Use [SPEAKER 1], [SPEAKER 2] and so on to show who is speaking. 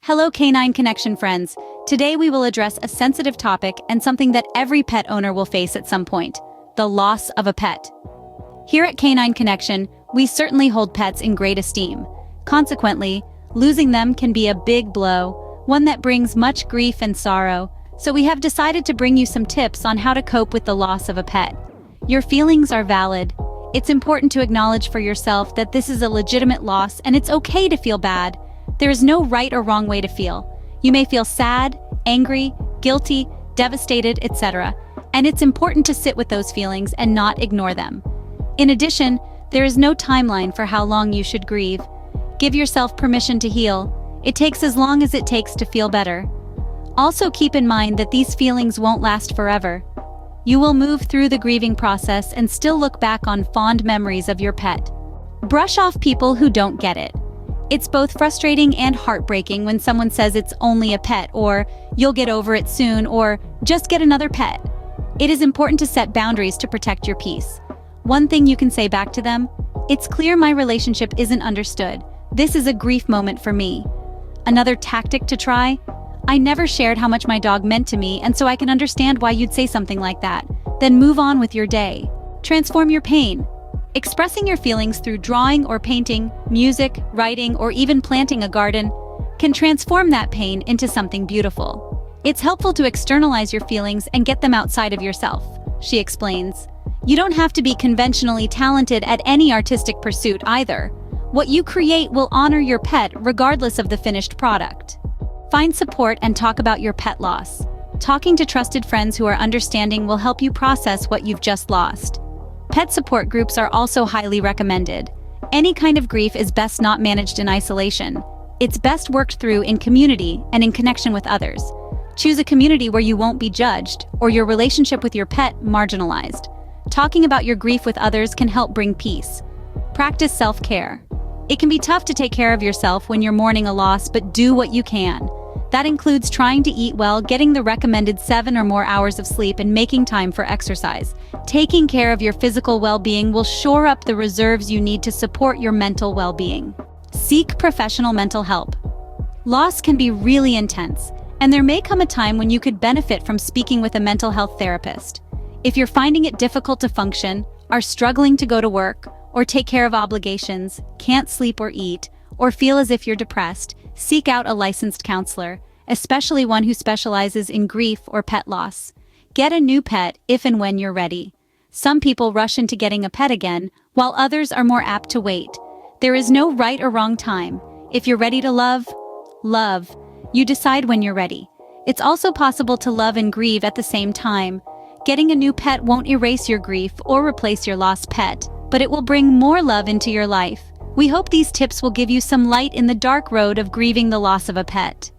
[SPEAKER 1] Hello Canine Connection friends. Today we will address a sensitive topic and something that every pet owner will face at some point: the loss of a pet. Here at Canine Connection, we certainly hold pets in great esteem. Consequently, losing them can be a big blow, one that brings much grief and sorrow, so we have decided to bring you some tips on how to cope with the loss of a pet. Your feelings are valid. It's important to acknowledge for yourself that this is a legitimate loss and it's okay to feel bad. There is no right or wrong way to feel. You may feel sad, angry, guilty, devastated, etc. And it's important to sit with those feelings and not ignore them. In addition, there is no timeline for how long you should grieve. Give yourself permission to heal. It takes as long as it takes to feel better. Also keep in mind that these feelings won't last forever. You will move through the grieving process and still look back on fond memories of your pet. Brush off people who don't get it. It's both frustrating and heartbreaking when someone says it's only a pet, or you'll get over it soon, or just get another pet. It is important to set boundaries to protect your peace. One thing you can say back to them: it's clear my relationship isn't understood. This is a grief moment for me. Another tactic to try: I never shared how much my dog meant to me, and so I can understand why you'd say something like that. Then move on with your day. Transform your pain. Expressing your feelings through drawing or painting, music, writing, or even planting a garden can transform that pain into something beautiful. It's helpful to externalize your feelings and get them outside of yourself, she explains. You don't have to be conventionally talented at any artistic pursuit either. What you create will honor your pet regardless of the finished product. Find support and talk about your pet loss. Talking to trusted friends who are understanding will help you process what you've just lost. Pet support groups are also highly recommended. Any kind of grief is best not managed in isolation. It's best worked through in community and in connection with others. Choose a community where you won't be judged or your relationship with your pet marginalized. Talking about your grief with others can help bring peace. Practice self-care. It can be tough to take care of yourself when you're mourning a loss, but do what you can. That includes trying to eat well, getting the recommended 7 or more hours of sleep, and making time for exercise. Taking care of your physical well-being will shore up the reserves you need to support your mental well-being. Seek professional mental help. Loss can be really intense, and there may come a time when you could benefit from speaking with a mental health therapist. If you're finding it difficult to function, are struggling to go to work, or take care of obligations, can't sleep or eat, or feel as if you're depressed, seek out a licensed counselor, especially one who specializes in grief or pet loss. Get a new pet if and when you're ready. Some people rush into getting a pet again, while others are more apt to wait. There is no right or wrong time. If you're ready to love, love. You decide when you're ready. It's also possible to love and grieve at the same time. Getting a new pet won't erase your grief or replace your lost pet, but it will bring more love into your life. We hope these tips will give you some light in the dark road of grieving the loss of a pet.